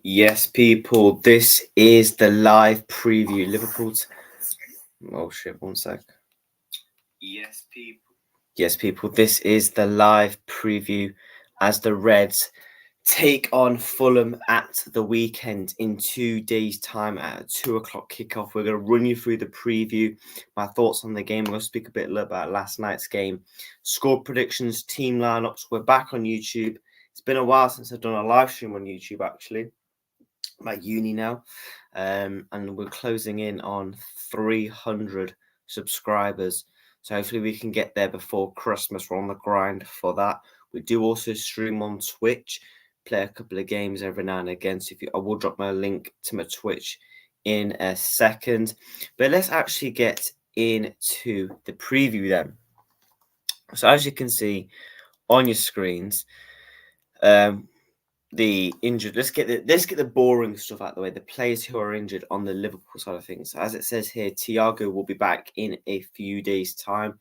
Yes, people, this is the live preview. Liverpool's. Oh shit! One sec. Yes, people, this is the live preview as the Reds take on Fulham at the weekend in 2 days' time at a 2:00 kickoff. We're going to run you through the preview, my thoughts on the game. We're going to speak a bit about last night's game, score predictions, team lineups. We're back on YouTube. It's been a while since I've done a live stream on YouTube, actually. I'm at uni now, and we're closing in on 300 subscribers. So hopefully we can get there before Christmas. We're on the grind for that. We do also stream on Twitch, play a couple of games every now and again. So I will drop my link to my Twitch in a second. But let's actually get into the preview then. So as you can see on your screens, the injured. Let's get the boring stuff out of the way. The players who are injured on the Liverpool side of things. As it says here, Thiago will be back in a few days' time.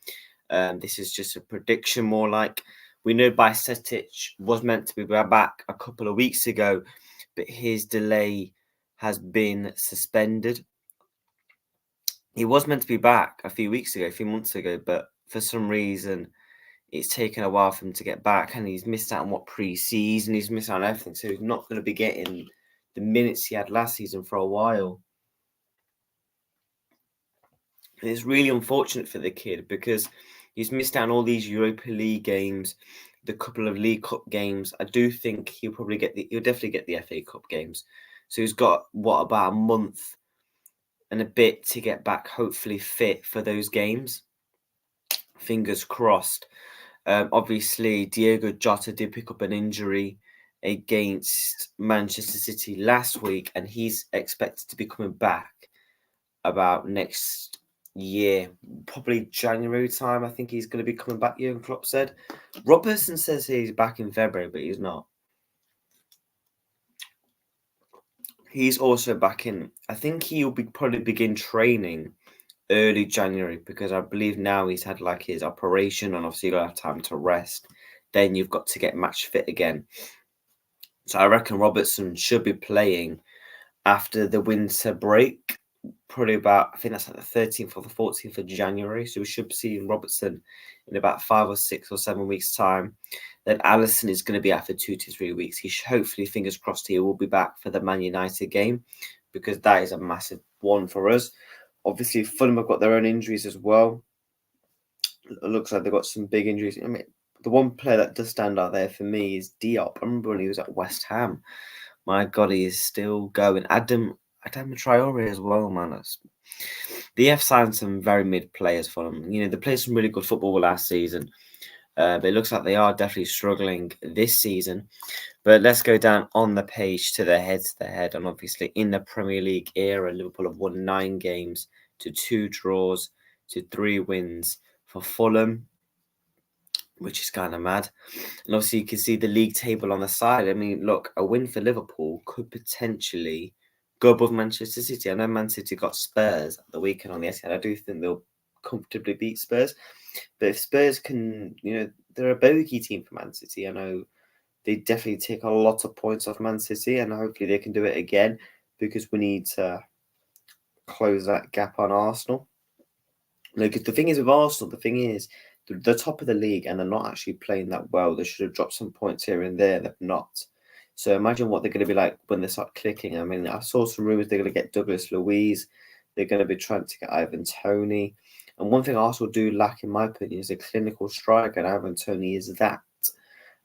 This is just a prediction, more like we know Bajcetic was meant to be back a couple of weeks ago, but his delay has been suspended. He was meant to be back a few months ago, but for some reason it's taken a while for him to get back, and he's missed out on pre-season. He's missed out on everything, so he's not going to be getting the minutes he had last season for a while. And it's really unfortunate for the kid because he's missed out on all these Europa League games, the couple of League Cup games. I do think he'll definitely get the FA Cup games. So he's got about a month and a bit to get back, hopefully fit for those games. Fingers crossed. Obviously, Diego Jota did pick up an injury against Manchester City last week, and he's expected to be coming back about next year, probably January time. I think he's going to be coming back, Jurgen Klopp said. Robertson says he's back in February, but he's not. He's also back in. I think he'll probably begin training early January, because I believe now he's had like his operation, and obviously you gotta have time to rest. Then you've got to get match fit again. So I reckon Robertson should be playing after the winter break, probably about, I think that's like the 13th or the 14th of January. So we should be seeing Robertson in about 5 or 6 or 7 weeks' time. Then Alisson is going to be out for 2 to 3 weeks. He should, hopefully, fingers crossed, he will be back for the Man United game, because that is a massive one for us. Obviously, Fulham have got their own injuries as well. It looks like they've got some big injuries. I mean, the one player that does stand out there for me is Diop. I remember when he was at West Ham. My God, he is still going. Adam Traore as well, man. The F signed some very mid players for them. You know, they played some really good football last season. But it looks like they are definitely struggling this season. But let's go down on the page to the head. And obviously, in the Premier League era, Liverpool have won 9 games to 2 draws to 3 wins for Fulham, which is kind of mad. And obviously, you can see the league table on the side. I mean, look, a win for Liverpool could potentially go above Manchester City. I know Man City got Spurs at the weekend on the Etihad. I do think they'll comfortably beat Spurs. But if Spurs can, they're a bogey team for Man City. I know they definitely take a lot of points off Man City, and hopefully they can do it again, because we need to close that gap on Arsenal. Like, the thing is with Arsenal, they're top of the league and they're not actually playing that well. They should have dropped some points here and there. They've not. So imagine what they're going to be like when they start clicking. I mean, I saw some rumours they're going to get Douglas Luiz. They're going to be trying to get Ivan Toney. And one thing Arsenal do lack, in my opinion, is a clinical striker, and Ivan Toney is that.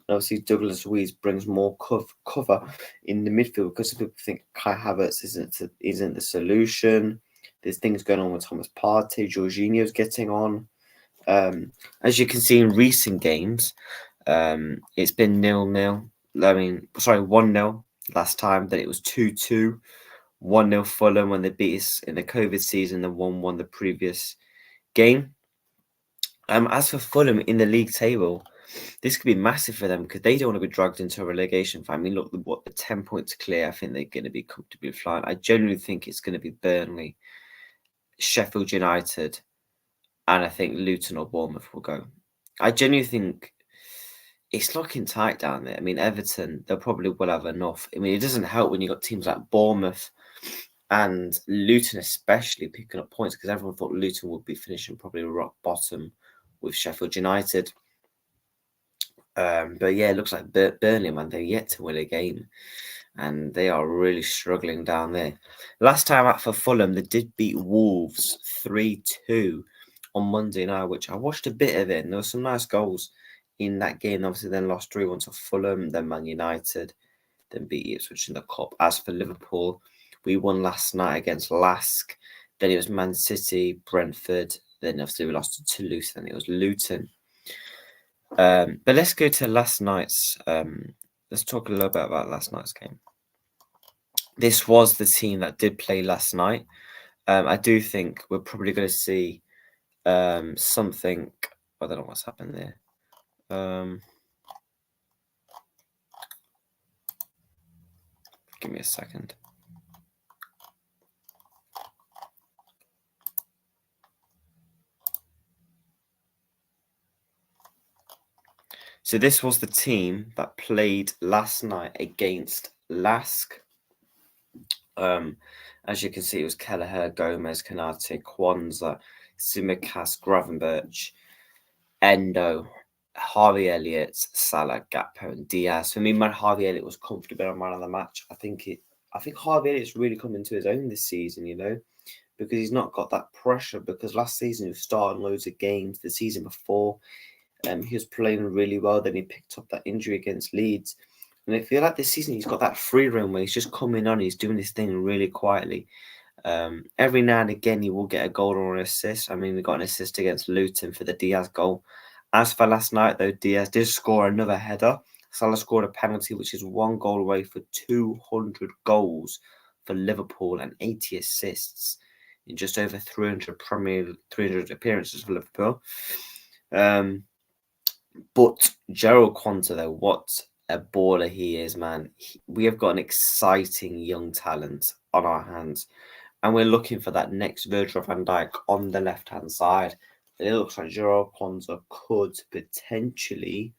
And obviously, Douglas Luiz brings more cover in the midfield, because some people think Kai Havertz isn't the solution. There's things going on with Thomas Partey. Jorginho's getting on. As you can see in recent games, it's been 0-0. 1-0 last time. Then it was 2-2. 1-0 Fulham when they beat us in the COVID season, and 1-1 the previous game. As for Fulham in the league table, this could be massive for them, because they don't want to be dragged into a relegation fight. I mean, look, the 10 points clear. I think they're going to be comfortably flying. I genuinely think it's going to be Burnley, Sheffield United, and I think Luton or Bournemouth will go. I genuinely think it's looking tight down there. I mean, Everton, they'll probably will have enough. I mean, it doesn't help when you've got teams like Bournemouth and Luton, especially picking up points, because everyone thought Luton would be finishing probably rock bottom with Sheffield United. But yeah, it looks like Burnley, man, they're yet to win a game, and they are really struggling down there. Last time out for Fulham, they did beat Wolves 3-2 on Monday night, which I watched a bit of it, and there were some nice goals in that game. Obviously, then lost 3-1 to Fulham, then Man United, then beat Ipswich in the cup. As for Liverpool, we won last night against Lask. Then it was Man City, Brentford. Then obviously we lost to Toulouse. Then it was Luton. But let's go to last night's. Let's talk a little bit about last night's game. This was the team that did play last night. I do think we're probably going to see something. I don't know what's happened there. Give me a second. So this was the team that played last night against Lask. As you can see, it was Kelleher, Gomez, Konate, Kwanzaa, Tsimikas, Gravenberch, Endo, Harvey Elliott, Salah, Gakpo, and Diaz. For me, man, Harvey Elliott was comfortably a man of the match. I think Harvey Elliott's really come into his own this season, because he's not got that pressure. Because last season he was starting loads of games. The season before, he was playing really well. Then he picked up that injury against Leeds. And I feel like this season he's got that free roam where he's just coming on. He's doing this thing really quietly. Every now and again he will get a goal or an assist. I mean, we got an assist against Luton for the Diaz goal. As for last night, though, Diaz did score another header. Salah scored a penalty, which is 1 goal away for 200 goals for Liverpool and 80 assists in just over 300 appearances for Liverpool. But Gerald Quanta, though, what a baller he is, man. We have got an exciting young talent on our hands, and we're looking for that next Virgil van Dijk on the left-hand side. It looks like Gerald Quanta could potentially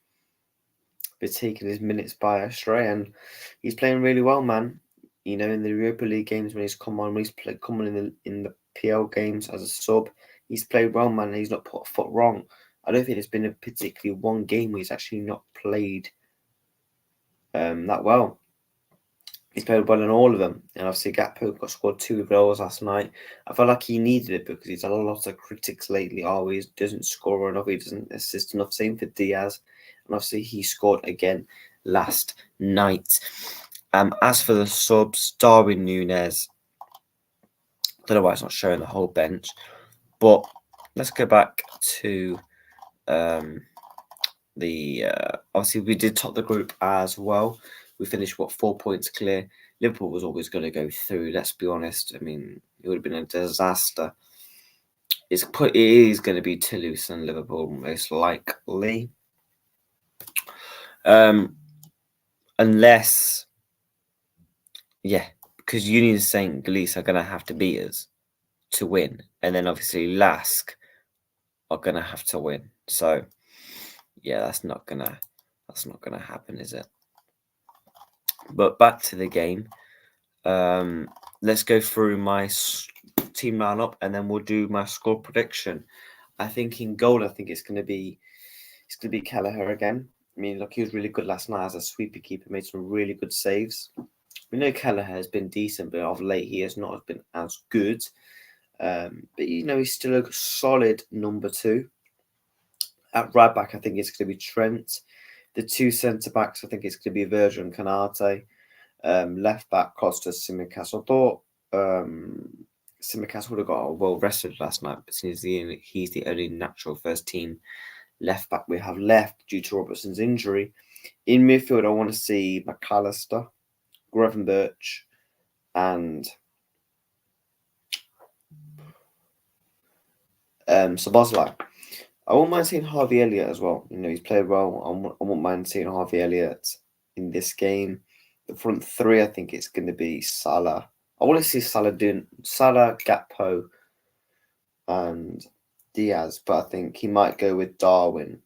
be taking his minutes by astray, and he's playing really well, man. In the Europa League games when he's come on, when he's come on in the PL games as a sub, he's played well, man. He's not put a foot wrong. I don't think there's been a particularly one game where he's actually not played that well. He's played well in all of them. And obviously Gakpo scored 2 goals last night. I felt like he needed it because he's had a lot of critics lately. He doesn't score enough. He doesn't assist enough. Same for Diaz. And obviously he scored again last night. As for the subs, Darwin Núñez. I don't know why it's not showing the whole bench. But let's go back to obviously we did top the group as well. We finished 4 points clear. Liverpool was always going to go through, let's be honest. I mean, it would have been a disaster. It is going to be Toulouse and Liverpool most likely, unless because Union and St. Gilles are going to have to beat us to win, and then obviously Lask are going to have to win. So yeah, that's not gonna happen, is it? But back to the game. Let's go through my team lineup, and then we'll do my score prediction. I think in goal, it's going to be Kelleher again. I mean, look, he was really good last night as a sweeper keeper, made some really good saves. We know Kelleher has been decent, but of late he has not been as good. But he's still a solid number 2. At right back, I think it's going to be Trent. The 2 centre backs, I think it's going to be Virgil and Konate. Left back, Costas, Tsimikas. I thought Tsimikas would have got well rested last night, but since he's the only natural first team left back we have left due to Robertson's injury. In midfield, I want to see McAllister, Gravenberch, and Szoboszlai. I won't mind seeing Harvey Elliott as well. He's played well. I won't mind seeing Harvey Elliott in this game. The front 3, I think it's going to be Salah. I want to see Salah, Gakpo, and Diaz, but I think he might go with Darwin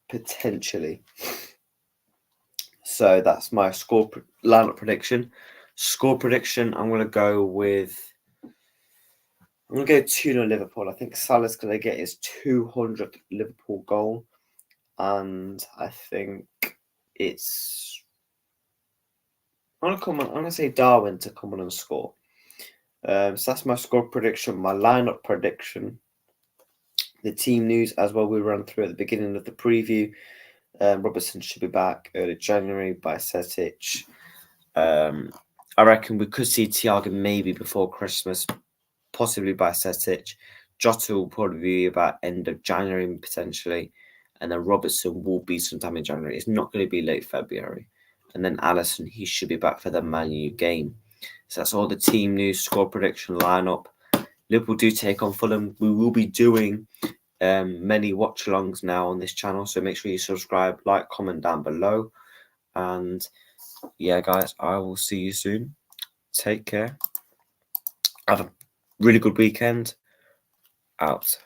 potentially. So that's my lineup prediction. Score prediction, I'm going to go 2-0 Liverpool. I think Salah's going to get his 200th Liverpool goal. And I think I'm going to say Darwin to come on and score. So that's my score prediction. My lineup prediction. The team news as well we ran through at the beginning of the preview. Robertson should be back early January by Setic. I reckon we could see Thiago maybe before Christmas, possibly by Setic. Jota will probably be about end of January potentially, and then Robertson will be sometime in January. It's not going to be late February. And then Alisson, he should be back for the Man U game. So that's all the team news, score prediction, lineup. Liverpool do take on Fulham. We will be doing many watch-alongs now on this channel, so make sure you subscribe, like, comment down below. And yeah, guys, I will see you soon. Take care. Have a really good weekend. Out.